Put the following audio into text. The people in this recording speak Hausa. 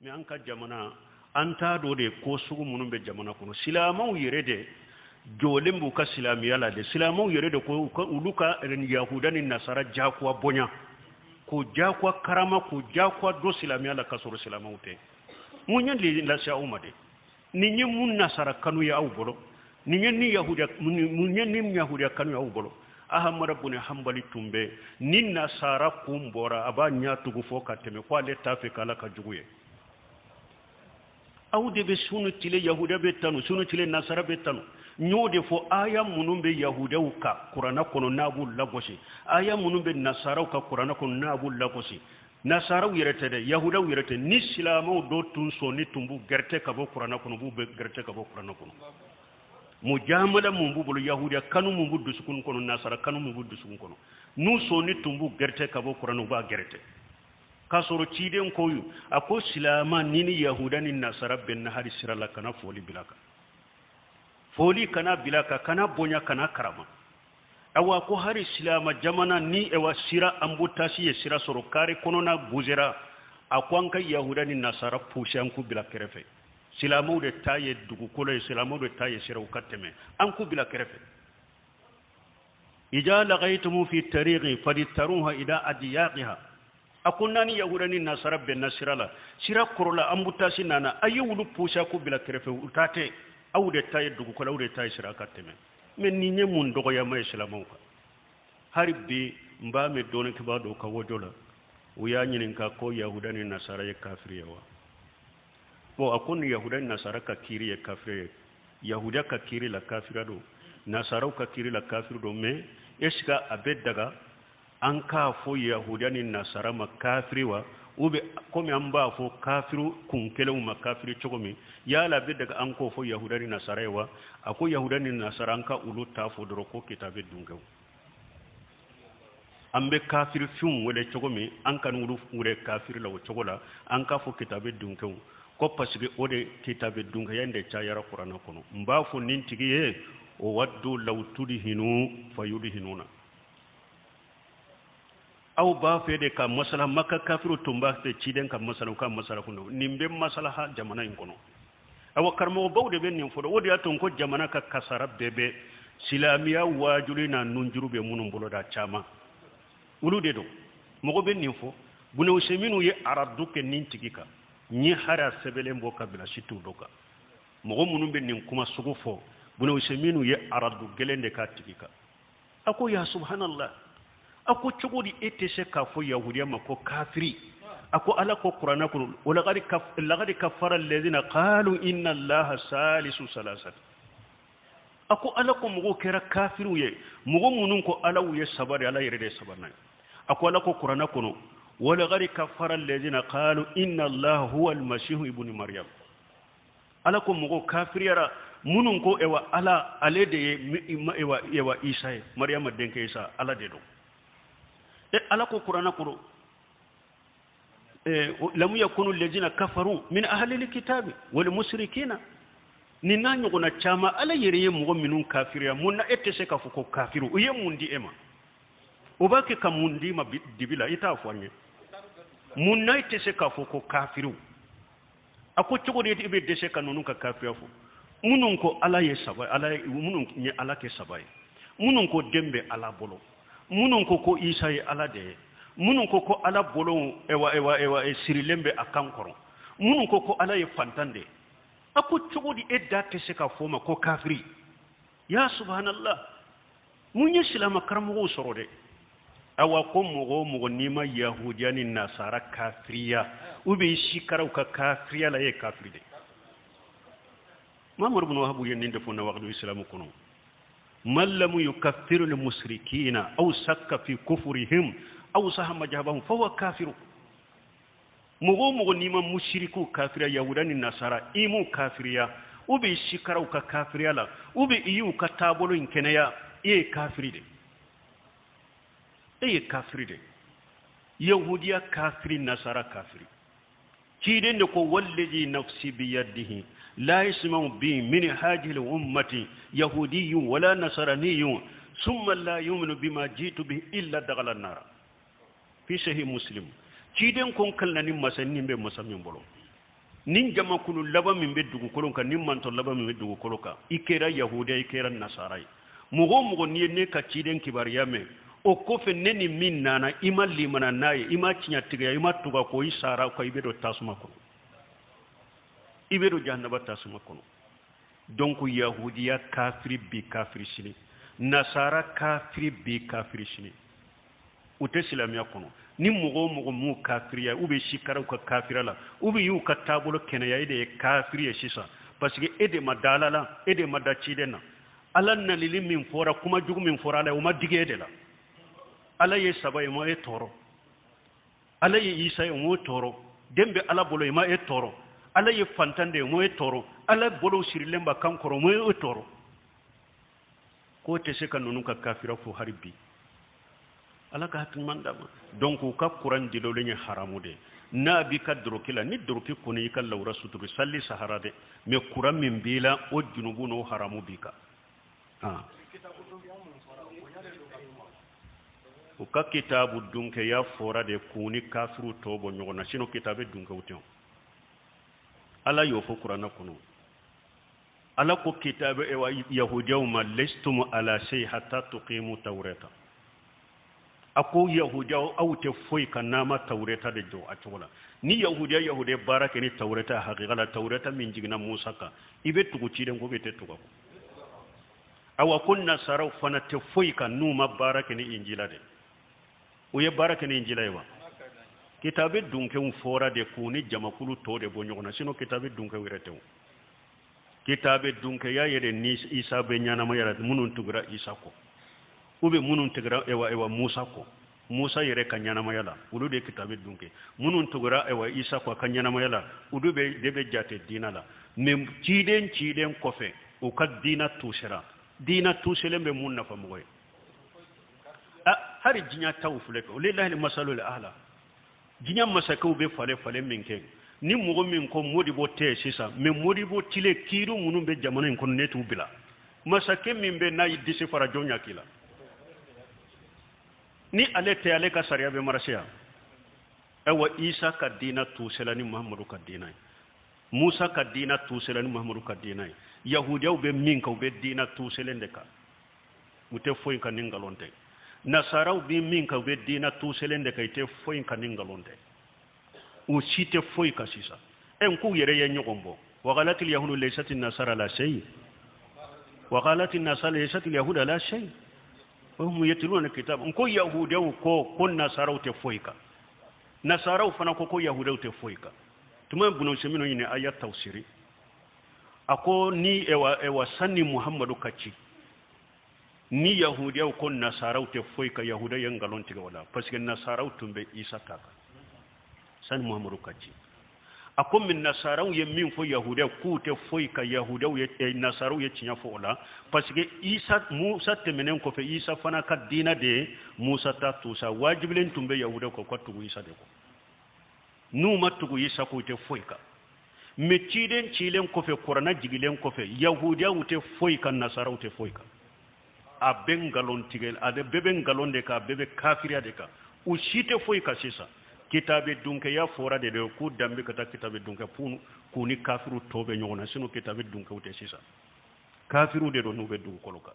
mi anka jamana anta do de ko sugu munun be jamana kono silamaw yere de jolen bu ka silamiya la de silamaw yere de ko uluka ren yahudani nasara jakwa bonya ko jakwa karama ko jakwa do silamiya la kasoro silamaw te munyan li la sha umade ni nyi mun nasara kanu ya aw bolo ni nyi yahuda munyan ni yahuda kanu ya aw bolo ahmad ibn hanbali tumbe ni nasara kumbora abanya tugu foka teme kwa le tafe kala ka juguye awde be sunu tile yahuda be tanu sunu tile nasara be tanu nyode fo aya munum be yahuda ka qur'ana kono nabu lagosi aya munum be nasara ka qur'ana kono nabu lagosi nasara wirete de yahuda wirete ni islamu do tun so ni tumbu gerte ka bo qur'ana kono bu be gerte ka bo qur'ana kono mujamala mumbu bulu yahuda kanu mumbu dusukun kono nasara kanu mumbu dusukun kono nu so ni tumbu gerte ka bo qur'ana ba gerte kasoro ciden koyu ako silama nini yahuda ni nasara ben hari sirala kana foli bilaka foli kana bilaka kana bonya kana karama awa ko hari silama jamana ni ewa sira ambutasi ye sira soro kare kono na buzera akwanka yahuda ni nasara pushan ku bilakerefe silamu de taye dugu kolo silamu de taye sira ukateme anku bilakerefe ija laqaytum fi tariqi faditaruha ila adiyaqiha akunani yahudani nasara ben nasirala sira korola ambutasi nana ayewulu pusha ku bila kerefe utate awde tay dugu ko awde tay sira kateme men ni nyemun dogo ya may islamu ka harbi mbame don ke bado ka wojola uya nyinin ka ko yahudani nasara ye kafiriya wa bo akun yahudani nasara ka kiri ye kafiriya yahuda ka kiri la kafira do nasara ka kiri la kafiru do me eska abeddaga an ka fo yahudani nasara ma kafiri wa ube komi an ba fo kafiru kun kelen ma kafiri cogomi yala be daga an ko fo yahudani nasara wa ako yahudani nasara an ka ulu ta fo doro ko kitabe dungaw an be kafiri fun wele cogomi an kan ulu wure kafiri la cogola an ka fo kitabe dungaw ko pasige ode kitabe dunga yande cha yara qur'ana kono mba fo nintigi ye o waddu law tudhinu fayudhinuna aw ba fede ka masala makka kafiru tumba te ciden ka masala kuno nimbe masala ha jamana in kono aw karmo bawde ben nim fodo wodi aton ko jamana ka kasara bebe silamiya wajulina nunjuru be munum bolo da chama ulude do mogo ben nim fo bunu seminu ye aradu ke nin tigika ni hara sebele mbo kabila situ doka mogo munum ben nim kuma sugo fo bunu seminu ye aradu gelende ka tigika ako ya subhanallah ako chogodi etese ka fo yahudiya mako kafiri ako ala ko qur'ana ko laqad kafara alladhina qalu inna allaha salisu salasat ako ala ko mugo kera kafiru ye mugo munun ko ala wuye sabari ala yere de sabarna ako ala ko qur'ana ko laqad kafara alladhina qalu inna allaha huwa almasih ibn maryam ala ko mugo kafiriyara munun ko ewa ala alede ewa isa maryam denke isa ala de do ala ko qur'ana ko lam yakunu alladhina kafaru min ahli alkitabi wal mushrikina ni nanyo gona chama ala yere mu minun kafiriya munna etese ka fuko kafiru uye mundi ema obake ka mundi ma dibila ita afwanye munna etese ka fuko kafiru ako chogo de ibe dese ka nonu ka kafiya fu munun ko ala ye sabai ala munun ni ala ke sabai munun ko dembe ala bolo munun ko isa ye ala de munun ko ala bolo ewa sirilembe akankoro munun ko ala ye fantande ako chogodi edda tese ka foma ko kafiri ya subhanallah munye silama karamo sorode awa ko mogo nima yahudiyani nasara kafiriya ube shikara ka kafiriya la ye kafiride mamar ibn wahab yende fona waqdu islamu kono من لم يكفر المشركين أو شك في كفرهم أو سهم جهبهم فهو كافر مغو نيما مشركو كافر يهودان النصارى إيمو كافريا وبي شكرو كافريا لا وبي إيو كتابولو إنكنيا إيه كافري دي إيه كافري دي يهوديا كافري نصارى كافري كيدن دكو والذي نفسي بيده لا يسمع به من هذه الأمة يهودي ولا نصراني ثم لا يؤمن بما جئت به إلا دخل النار في صحيح مسلم كيدن كون كلنا مسنين بمسامين بولو nin jamakulu laba min be dugukolo kan nin manto laba min be dugukolo kan i kɛra yahudiya i kɛra nasara ye mɔgɔ o mɔgɔ n'i ye ne ka ciden kibariya mɛn o kɔfɛ ne ni min nana i ma limana n'a ye i ma tiɲɛ tigɛ i ma tuga ko i sara ko i bɛ don tasuma kɔnɔ i bɛ don jahanaba tasuma kɔnɔ donc yahudiya kafiri bi kafiri sini nasara kafiri bi kafiri sini u tɛ silamɛya kɔnɔ ni mɔgɔ o mɔgɔ m'u kafiriya u bɛ sikara u ka kafira la u bɛ y'u ka taabolo kɛnɛya e de ye kafiri ye sisan parce que e de ma da ala la e de ma da ciden na ala nalili min fɔra kuma jugu min fɔra ala ye o ma digi e de la ala ye saba ye ma e tɔɔrɔ ala ye isa ye o ma e tɔɔrɔ den bɛ ala bolo ye ma e tɔɔrɔ ala ye fantan de ye o ma e tɔɔrɔ ala bolo sirilen ba kan kɔrɔ o ma e tɔɔrɔ k'o tɛ se ka ninnu ka kafira fo hali bi ala ka hakiliman d'a ma donc u ka kuran dilolen ye haramu de n'a b'i ka doroki la ni doroki kɔni i ka lawura suturi salli sahara dɛ mais kuran min b'i la o junubu n'o haramu b'i kan u ka kitabu dunkeya fɔra de k'u ni kafiru tɔ bɔ ɲɔgɔn na sinon kitabe dunkew tɛ ala y'o fɔ kuranna kɔnɔ ala ko kitabe yahudiyaw ma lestum ala shay hatta tuqimu tawrata ako yahudiyaw aw tɛ foyi ka nama tawreta de jɔ a cogo la ni yahudiya baara kɛ ni tawreta haqiqa la tawreta min jiginna musa kan i bɛ tugu ciden ko bɛ tɛ tugu awa ko nasaraw fana tɛ foyi ka n'u ma baara kɛ ni injila de u ye baara kɛ ni injila ye wa kitabe dunkew fɔra de k'u ni jamakulu tɔ de bɔ ɲɔgɔn na sinon kitabe dunkew yɛrɛ tɛ kitabe dunkeya yɛrɛ ni isa bɛ ɲanamaya la minnu tugura isa kɔ ou bien minnu tugura ewa musa kɔ musa yɛrɛ ka ɲanamaya la olu de ye kitabe dunke minnu tugura isa kɔ ka ɲanamaya la olu de bɛ jate diina la mais ciden kɔfɛ u ka diina tusera diina tuselen bɛ mun nafa mɔgɔ ye hari diɲɛ taw filɛ kɛ lillahi masalul a'la diɲɛ masakɛw bɛ falen min kɛ ni mɔgɔ min ko modibo tɛ sisan mais modibo tile kiiru minnu bɛ jamana in kɔnɔ ne t'u bila masakɛ min bɛ n'a y'i disi fara jɔn ɲa k'i la ni ale tɛ ale ka sariya bɛ marché yan awa isa ka diina tusela ni muhamadu ka diina ye musa ka diina tusela ni muhamadu ka diina ye yahudiyaw bɛ min kan u bɛ diina tuselen de kan u tɛ foyi kan ni ngalon tɛ nasaraw bɛ min kan u bɛ diina tuselen de kan i tɛ foyi kan ni ngalon tɛ u si tɛ foyi kan sisan n k'u yɛrɛ ye ɲɔgɔn bɔ waqalatil yahudu laysati nasara la shay waqalatil nasara laysati yahudu la shay hum yatluna kitab ko yahudiyaw ko nasaraw tɛ foyi kan nasaraw fana ko yahudiyaw tɛ foyi kan tuma bunu semino ɲini ayat tafsiri ako ni ewa sanni muhammadu kaci ni yahudiyaw ko nasaraw tɛ foyi kan yahudiya ye ngalon tigɛ wala parce que nasaraw tun bɛ isa ta kan sanni muhammadu kaci ako min nasaraw ye min fo yahudiya k'u tɛ foyi kan yahudiyaw ye nasaraw ye tiɲɛ fɔ o la parce que musa tɛmɛnen kɔfɛ isa fana ka diina de musa ta tusa wajibilen tun bɛ yahudiyaw kan ka tugu isa de kɔ n'u ma tugu isa k'u tɛ foyi kan mais cilen kɔfɛ kuranna jigilen kɔfɛ yahudiyaw tɛ foyi kan nasaraw tɛ foyi kan a bɛ ngalon tigɛ a bɛɛ bɛ ngalon de kan a bɛɛ bɛ kafiriya de kan u si tɛ foyi kan sisan kitabe dunkeya fɔra de k'u danbe ka taa kitabe dunke k'u ni kafiru tɔ bɛ ɲɔgɔn na sinon kitabe dunkew tɛ sisan kafiru de don n'u bɛ dugukolo kan